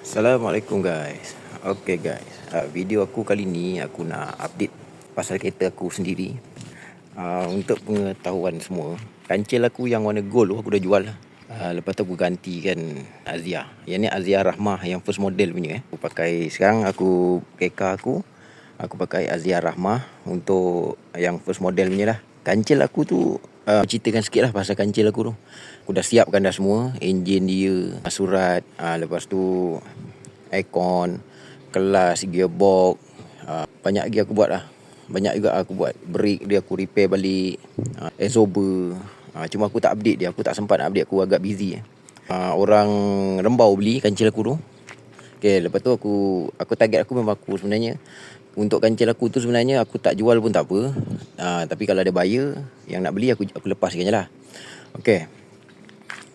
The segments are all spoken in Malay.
Assalamualaikum guys. Okay guys, video aku kali ni aku nak update pasal kereta aku sendiri. Untuk pengetahuan semua, kancil aku yang warna gold tu aku dah jual. Lepas tu aku gantikan Azia. Yang ni Azia Rahmah yang first model punya. Aku pakai sekarang, aku keka aku pakai Azia Rahmah untuk yang first model punya lah. Kancil aku tu ceritakan sikit lah pasal kancil aku tu. Aku dah siapkan dah semua, enjin dia, surat, lepas tu aircon, kelas, gearbox, banyak lagi aku buat lah. Banyak juga aku buat. Brake dia aku repair balik, absorber. Cuma aku tak update dia, aku tak sempat nak update, aku agak busy. Orang Rembau beli kancil aku tu. Okay, lepas tu aku target aku memang aku sebenarnya untuk kancil aku tu sebenarnya aku tak jual pun tak apa. Tapi kalau ada buyer yang nak beli, aku lepaskan je lah. Okay,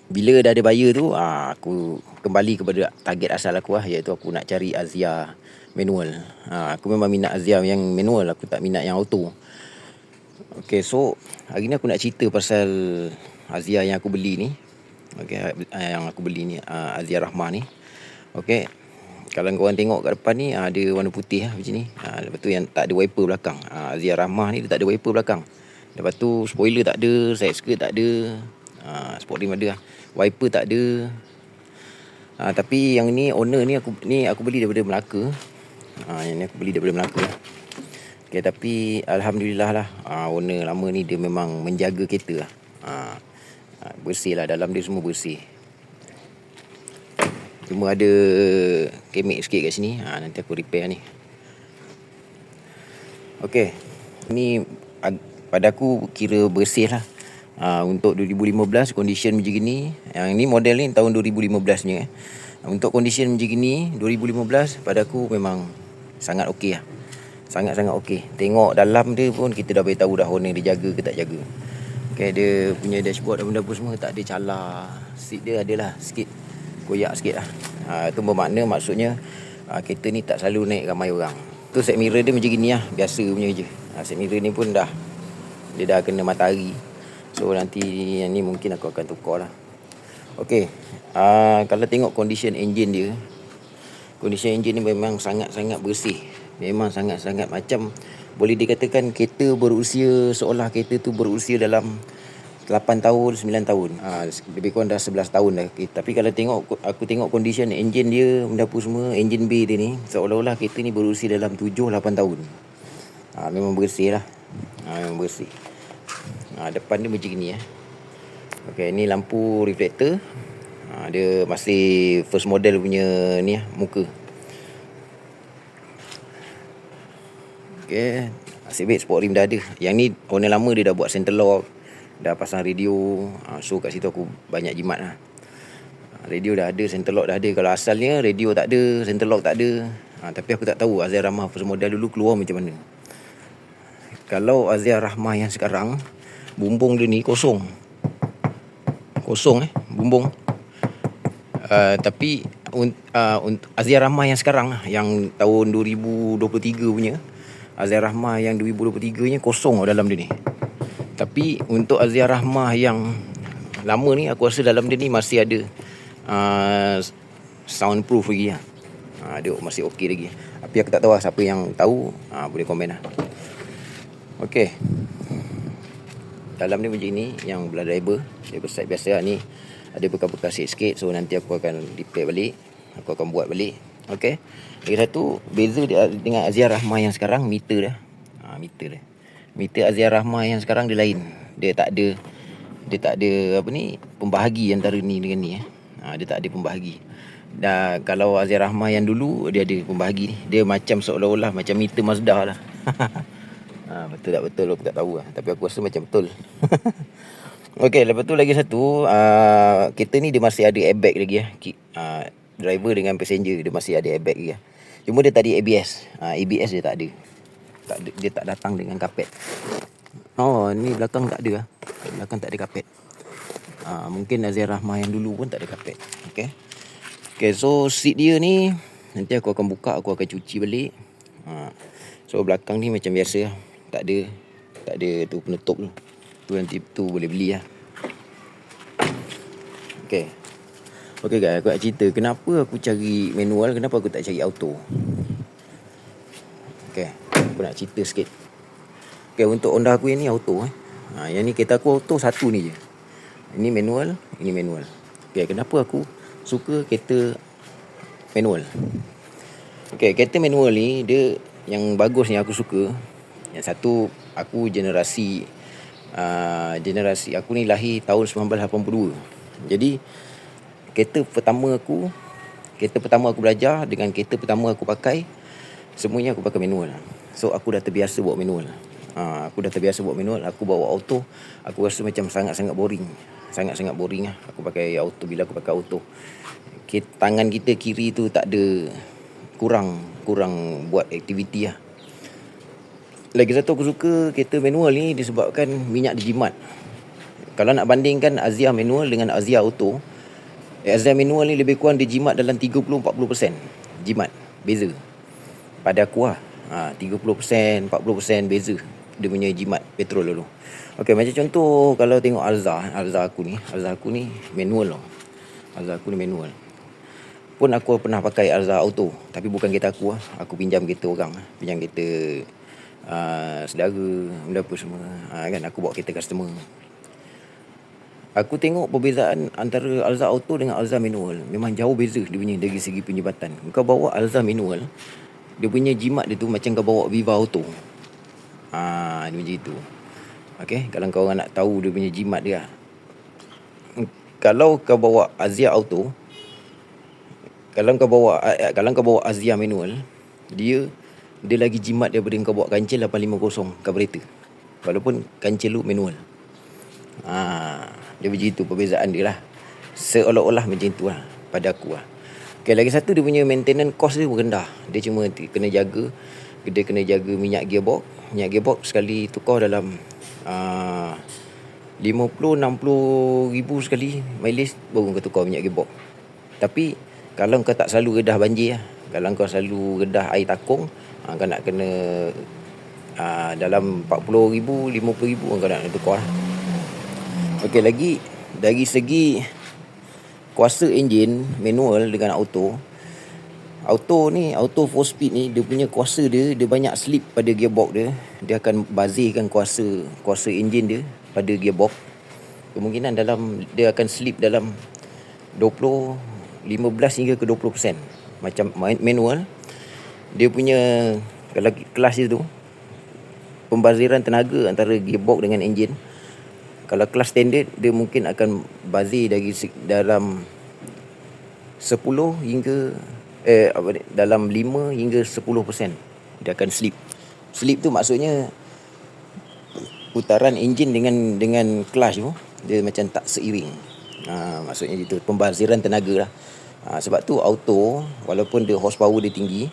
bila dah ada buyer tu, aku kembali kepada target asal aku lah, iaitu aku nak cari Azia manual. Aku memang minat Azia yang manual, aku tak minat yang auto. Okay, so hari ni aku nak cerita pasal Azia yang aku beli ni. Okay, yang aku beli ni, Azia Rahmah ni. Okay, kalau korang tengok kat depan ni, ada warna putih lah macam ni. Lepas tu yang tak ada wiper belakang, Azia Rahmah ni dia tak ada wiper belakang. Lepas tu spoiler tak ada, side skirt tak ada, sport rim ada lah, wiper tak ada. Tapi yang ni owner ni aku beli daripada Melaka. Yang ni aku beli daripada Melaka. Okay, tapi alhamdulillah lah, owner lama ni dia memang menjaga kereta lah. Bersih lah, dalam dia semua bersih. Cuma ada kemek sikit kat sini, nanti aku repair ni. Okay, ni pada aku kira bersih lah. Untuk 2015 condition macam gini. Yang ni model ni tahun 2015 ni. Untuk condition macam gini 2015 pada aku memang sangat okey lah. Sangat-sangat okey. Tengok dalam dia pun kita dah beritahu dah owner dia jaga ke tak jaga. Okay, dia punya dashboard dan benda pun semua tak ada calar. Seat dia adalah sikit koyak sikit lah. Itu bermakna maksudnya kereta ni tak selalu naik ramai orang. Tu set mirror dia macam gini lah, biasa punya je. Set mirror ni pun dia dah kena matahari. So nanti yang ni mungkin aku akan tukar lah. Okay, kalau tengok condition engine dia, condition engine ni memang sangat-sangat bersih. Memang sangat-sangat macam boleh dikatakan kereta berusia, seolah kereta tu berusia dalam 8 tahun, 9 tahun. Lebih kurang dah 11 tahun dah. Tapi kalau aku tengok condition enjin dia, benda apa semua, enjin bay dia ni, seolah-olah kereta ni berusia dalam 7-8 tahun. Memang bersih lah. Memang bersih. Depan dia macam ni . Okay, ni lampu reflektor. Dia masih first model punya ni muka. Okay, nasib baik sport rim dah ada. Yang ni owner lama dia dah buat center lock, dah pasang radio. So kat situ aku banyak jimat lah. Radio dah ada, center lock dah ada. Kalau asalnya radio tak ada, center lock tak ada. Tapi aku tak tahu Azia Rahmah first model dulu keluar macam mana. Kalau Azia Rahmah yang sekarang, bumbung dia ni kosong bumbung. Tapi untuk Azia Rahmah yang sekarang, yang tahun 2023 punya, Azia Rahmah yang 2023 nya kosong dalam dia ni. Tapi untuk Azia Rahmah yang lama ni, aku rasa dalam dia ni masih ada soundproof lagi lah. Dia masih okey lagi. Tapi aku tak tahu lah, siapa yang tahu boleh komen lah. Okay, dalam ni macam ni, yang belah driver side biasa lah. Ni ada bekas-bekas sikit. So nanti aku akan repair balik, aku akan buat balik. Okay, lagi satu beza dia dengan Azia Rahmah yang sekarang, meter dia. Meter Azia Rahmah yang sekarang dia lain. Dia tak ada apa ni, pembahagi antara ni dengan ni. Dia tak ada pembahagi. Dan kalau Azia Rahmah yang dulu, dia ada pembahagi ni. Dia macam seolah-olah macam meter Mazda lah. Betul tak betul aku tak tahu lah. Tapi aku rasa macam betul. Okay, lepas tu lagi satu, kereta ni dia masih ada airbag lagi . Driver dengan passenger dia masih ada airbag lagi . Cuma dia tak ada ABS. ABS dia tak ada. Dia tak datang dengan kapet. Ni belakang tak ada lah. Belakang tak ada kapet. Mungkin Azia Rahmah yang dulu pun tak ada kapet. Okay, so seat dia ni nanti aku akan buka, aku akan cuci balik. So belakang ni macam biasa lah. Tak ada tu penutup tu. Tu nanti tu boleh beli lah. Okay, Okay guys, aku nak cerita kenapa aku cari manual, kenapa aku tak cari auto. Okay, aku nak cerita sikit. Okay, untuk Honda aku yang ni auto yang ni kereta aku auto satu ni je. Ini manual, ini manual. Okay, kenapa aku suka kereta manual? Okay, kereta manual ni dia yang bagus ni aku suka. Yang satu, aku generasi aku ni lahir tahun 1982. Jadi kereta pertama aku belajar dengan kereta pertama aku pakai, semuanya aku pakai manual. So aku dah terbiasa bawa manual. Aku bawa auto, aku rasa macam sangat-sangat boring. Sangat-sangat boring lah aku pakai auto. Bila aku pakai auto, tangan kita kiri tu tak ada, kurang buat aktiviti lah. Lagi satu aku suka kereta manual ni disebabkan minyak dijimat. Kalau nak bandingkan Azia manual dengan Azia auto, Azia manual ni lebih kurang dijimat dalam 30-40% jimat, beza pada aku lah. 30%, 40% beza dia punya jimat petrol dulu. Okey, macam contoh kalau tengok Alza aku ni manual tau. Alza aku ni manual. Pun aku pernah pakai Alza auto, tapi bukan kereta aku lah. Aku pinjam kereta orang, pinjam kereta saudara, benda apa semua kan, aku bawa kereta customer. Aku tengok perbezaan antara Alza auto dengan Alza manual, memang jauh beza dia punya dari segi penjimatan. Kau bawa Alza manual, dia punya jimat dia tu macam kau bawa Viva auto. Dia macam itu. Okay, kalau kau orang nak tahu dia punya jimat dia. Kalau kau bawa Azia auto, kalau kau bawa Azia manual, dia lagi jimat daripada kau bawa kancil 850 carburetor, walaupun kancil lu manual. Dia begitu perbezaan dia lah. Seolah-olah macam tu lah pada aku lah. Okay, lagi satu, dia punya maintenance cost dia rendah. Dia cuma kena jaga minyak gearbox. Minyak gearbox sekali tukar dalam 50-60 ribu sekali mileage baru kau tukar minyak gearbox. Tapi kalau kau tak selalu redah banjir lah, kalau kau selalu redah air takung, kau nak kena dalam 40 ribu, 50 ribu kau nak tukar lah. Okey, lagi dari segi kuasa enjin manual dengan auto ni, auto 4 speed ni, dia punya kuasa dia banyak slip pada gearbox dia. Dia akan bazirkan kuasa enjin dia pada gearbox. Kemungkinan dia akan slip dalam 15 hingga ke 20%. Macam manual, dia punya, kalau kelas dia tu, pembaziran tenaga antara gearbox dengan enjin, kalau kelas standard dia mungkin akan bazir dari dalam 10 hingga dalam 5 hingga 10% dia akan slip. Slip tu maksudnya putaran enjin dengan clutch tu dia macam tak seiring. Maksudnya itu pembaziran tenaga lah. Sebab tu auto, walaupun dia horsepower dia tinggi,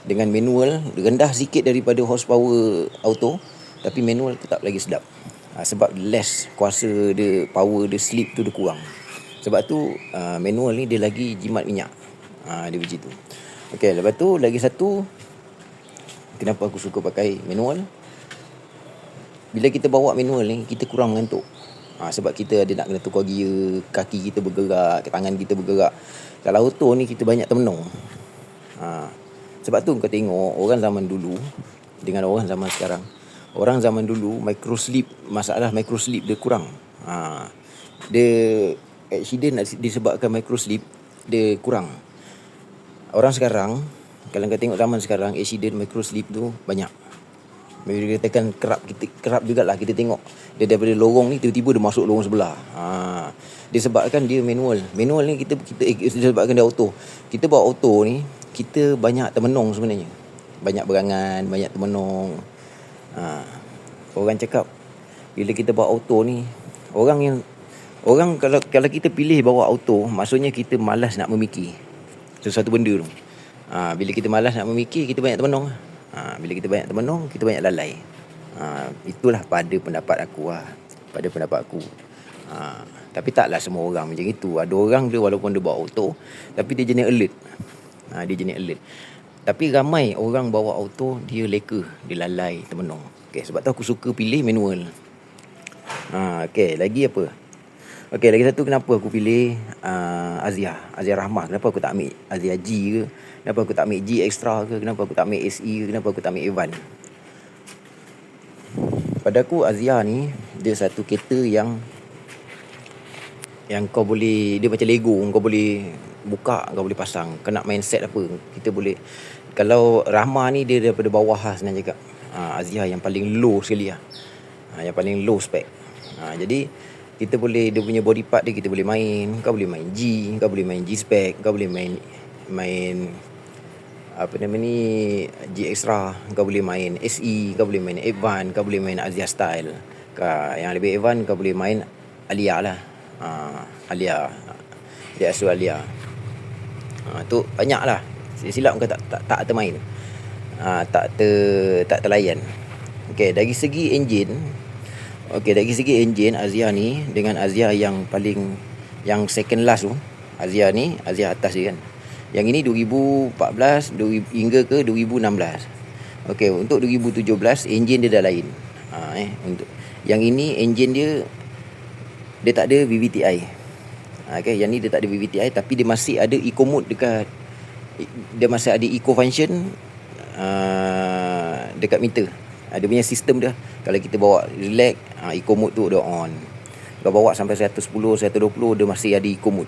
dengan manual dia rendah sikit daripada horsepower auto, tapi manual tetap lagi sedap. Sebab less kuasa dia, power dia, slip tu dia kurang. Sebab tu manual ni dia lagi jimat minyak. Dia begitu. Okey, lepas tu lagi satu, kenapa aku suka pakai manual? Bila kita bawa manual ni, kita kurang mengantuk. Sebab kita ada nak kena tukar gear, kaki kita bergerak, tangan kita bergerak. Kalau auto ni kita banyak termenung. Sebab tu kau tengok orang zaman dulu dengan orang zaman sekarang. Orang zaman dulu masalah microslip dia kurang. Dia accident disebabkan microslip dia kurang. Orang sekarang, kalau kau tengok zaman sekarang, accident microslip tu banyak. Bila dia katakan kerap jugalah kita tengok dia daripada lorong ni tiba-tiba dia masuk lorong sebelah. Disebabkan dia manual. Manual ni kita disebabkan dia auto. Kita bawa auto ni, kita banyak termenung sebenarnya. Banyak berangan, banyak termenung. Orang cakap bila kita bawa auto ni, orang kalau kita pilih bawa auto, maksudnya kita malas nak memikir sesuatu benda tu. Bila kita malas nak memikir, kita banyak termenung. Bila kita banyak termenung, kita banyak lalai. Itulah pada pendapat aku lah. Tapi taklah semua orang macam itu. Ada orang dia walaupun dia bawa auto, tapi dia jenis alert. Tapi ramai orang bawa auto, dia leka, dia lalai, termenung. Okay, sebab tu aku suka pilih manual. Okay, lagi apa? Okey, lagi satu kenapa aku pilih Azia Rahmah. Kenapa aku tak ambil Azia G ke? Kenapa aku tak ambil G Extra ke? Kenapa aku tak ambil SE ke? Kenapa aku tak ambil Evan? Pada aku Azia ni dia satu kereta yang kau boleh, dia macam Lego, kau boleh buka, kau boleh pasang. Kau nak main set apa, kita boleh. Kalau Rahmah ni dia daripada bawah lah senang cakap. Azia yang paling low sekali lah. Yang paling low spec. Jadi kita boleh, dia punya body part dia kita boleh main. Kau boleh main G, kau boleh main G spec, kau boleh main apa nama ni, G Extra, kau boleh main SE, kau boleh main Advan, kau boleh main Azia Style. Yang lebih Advan kau boleh main Alia lah. Alia, dia asal Alia. Tu banyak lah. Silap kau tak termain. Tak terlayan. Okey, dari segi enjin Azia ni dengan Azia yang paling, yang second last tu, Azia ni Azia atas dia kan. Yang ini 2014 hingga ke 2016. Okey, untuk 2017 enjin dia dah lain. Untuk yang ini enjin dia tak ada VVTi. Okey, yang ni dia tak ada VVTi tapi dia masih ada eco mode dekat, dia masih ada eco function dekat meter. Dia punya sistem dia. Kalau kita bawa relax, eco mode tu dia on. Kalau bawa sampai 110, 120 dia masih ada eco mode.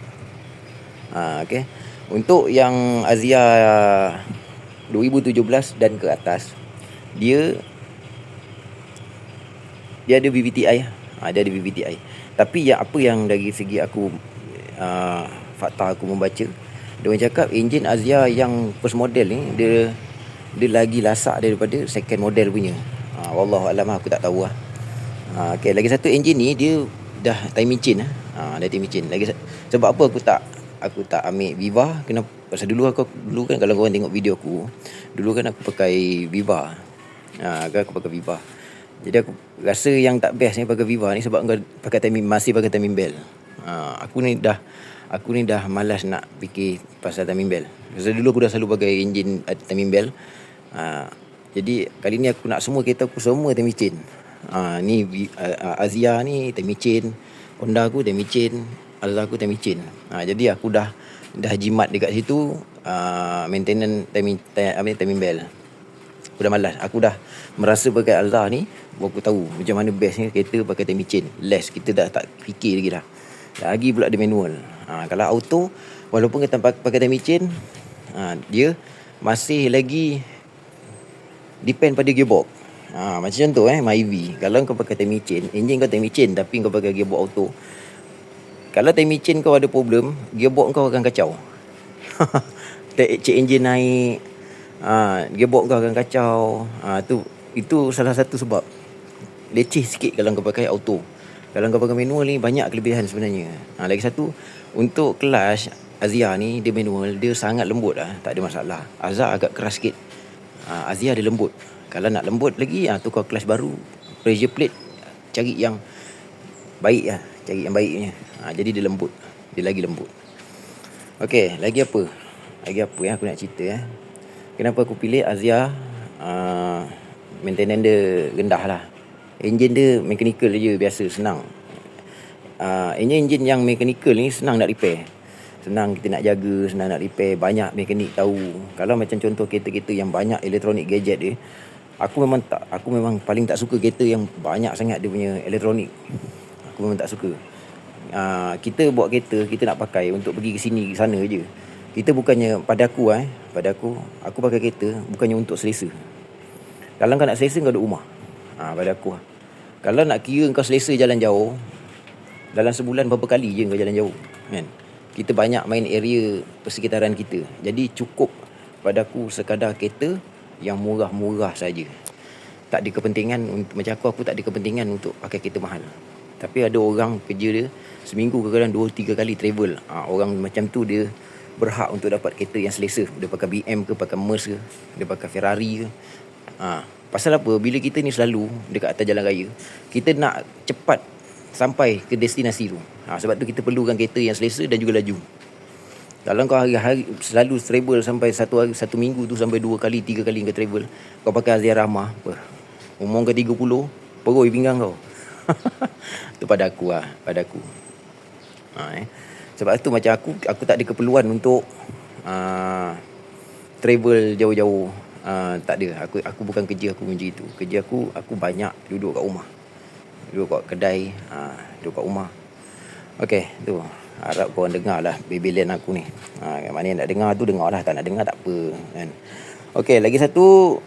Okey. Untuk yang Azia 2017 dan ke atas, dia ada VVTi. Dia ada VVTi. Tapi apa yang dari segi aku fakta aku membaca, dia orang cakap enjin Azia yang first model ni dia lagi lasak daripada second model punya. Wallahu alam, aku tak tahu lah. Okey, lagi satu enjin ni dia dah timing chain dah timing chain. Sebab apa aku tak ambil Viva? Kenapa? Pasal dulu kan kalau korang tengok video aku, dulu kan aku pakai Viva. Aku pakai Viva. Jadi aku rasa yang tak best ni pakai Viva ni sebab kau masih pakai timing belt. Aku ni dah malas nak fikir pasal timing belt. Pasal dulu aku dah selalu pakai enjin timing belt. Jadi kali ni aku nak semua kereta aku semua timing chain. Ni Azia ni timing chain, Honda aku timing chain, Alza aku timing chain. Jadi aku dah jimat dekat situ maintenance timing belt. Aku dah malas. Aku dah merasa pakai Alza ni, aku tahu macam mana bestnya kereta pakai timing chain. Less, kita dah tak fikir lagi dah. Lagi pula dia manual. Kalau auto, walaupun kita pakai timing chain, dia masih lagi depend pada gearbox. Macam contoh Myvi, kalau kau pakai timing chain, enjin kau timing chain tapi kau pakai gearbox auto, kalau timing chain kau ada problem, gearbox kau akan kacau. Cek enjin naik, gearbox kau akan kacau. Itu salah satu sebab. Leceh sikit kalau kau pakai auto. Kalau kau pakai manual ni banyak kelebihan sebenarnya. Lagi satu, untuk clutch Azia ni dia manual, dia sangat lembut lah, tak ada masalah. Azia agak keras sikit. Azia dia lembut. Kalau nak lembut lagi, tukar clutch baru, pressure plate cari yang baik lah, cari yang baiknya. Jadi dia lembut, dia lagi lembut. Okey, lagi apa yang aku nak cerita kenapa aku pilih Azia? Maintenance dia rendah lah. Enjin dia mechanical je, biasa, senang. Enjin yang mechanical ni senang nak repair, senang kita nak jaga, senang nak repair. Banyak mekanik tahu. Kalau macam contoh kereta-kereta yang banyak elektronik gadget dia, aku memang paling tak suka kereta yang banyak sangat dia punya elektronik. Aku memang tak suka. Kita buat kereta, kita nak pakai untuk pergi ke sini ke sana je. Kita bukannya, pada aku aku pakai kereta bukannya untuk selesa. Kalau kau nak selesa, kau duduk rumah. Pada aku kalau nak kira kau selesa jalan jauh, dalam sebulan berapa kali je kau jalan jauh kan? Kita banyak main area persekitaran kita. Jadi cukup pada aku sekadar kereta yang murah-murah saja. Tak ada kepentingan macam aku tak ada kepentingan untuk pakai kereta mahal. Tapi ada orang kerja dia seminggu kadang-kadang 2-3 kali travel. Orang macam tu dia berhak untuk dapat kereta yang selesa. Dia pakai BM ke, pakai Merc ke, dia pakai Ferrari ke. Pasal apa? Bila kita ni selalu dekat atas jalan raya, kita nak cepat sampai ke destinasi tu. Sebab tu kita perlukan kereta yang selesa dan juga laju. Kalau kau hari-hari selalu travel sampai satu minggu tu sampai 2 kali 3 kali kau travel, kau pakai Azia Rahmah, umur kau 30, perui pinggang kau. Tu pada aku. Sebab tu macam aku tak ada keperluan untuk travel jauh-jauh. Tak ada. Aku bukan kerja aku macam itu. Kerja aku banyak duduk kat rumah. Duduk kat kedai, duduk kat rumah. Okey, tu. Harap korang dengar lah bebelian aku ni. Mana yang nak dengar tu dengar lah, tak nak dengar tak apa kan. Okey, lagi satu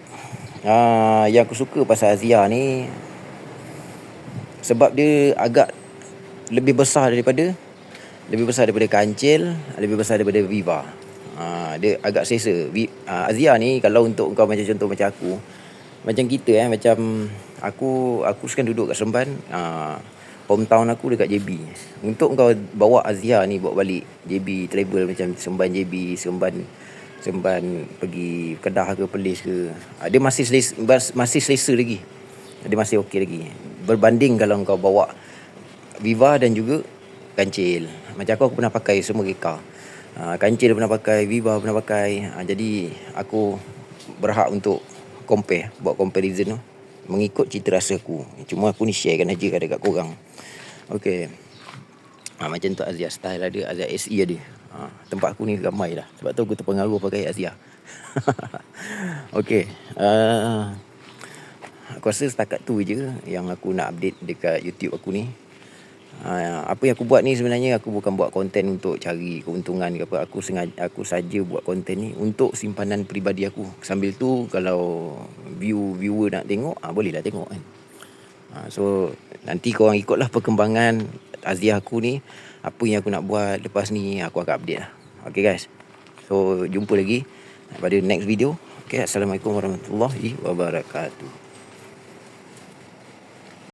yang aku suka pasal Azia ni, sebab dia agak lebih besar daripada Kancil, lebih besar daripada Viva. Dia agak selesa. Azia ni kalau untuk kau macam contoh macam aku, macam kita macam aku sekarang duduk kat Seremban, hometown aku dekat JB. Untuk kau bawa Azia ni bawa balik JB, travel macam Seremban JB, Seremban pergi Kedah ke Perlis ke, dia masih selesa lagi. Dia masih okey lagi berbanding kalau kau bawa Viva dan juga Kancil. Macam aku pernah pakai semua reka. Kancil pernah pakai, Viva pernah pakai. Jadi aku berhak untuk buat comparison tu, mengikut cita rasa aku. Cuma aku ni sharekan aja dekat korang. Okey. Macam tu Azia style ada, Azia SE ada. Tempat aku ni ramai lah. Sebab tu aku terpengaruh pakai Azia. Okey. Aku rasa setakat tu je yang aku nak update dekat YouTube aku ni. Apa yang aku buat ni sebenarnya aku bukan buat konten untuk cari keuntungan ke apa. Aku saja buat konten ni untuk simpanan peribadi aku. Sambil tu kalau viewer nak tengok, bolehlah tengok kan. So nanti korang ikutlah perkembangan Azia aku ni. Apa yang aku nak buat lepas ni aku akan update lah. Okay guys. So jumpa lagi pada next video. Okay, Assalamualaikum warahmatullahi wabarakatuh.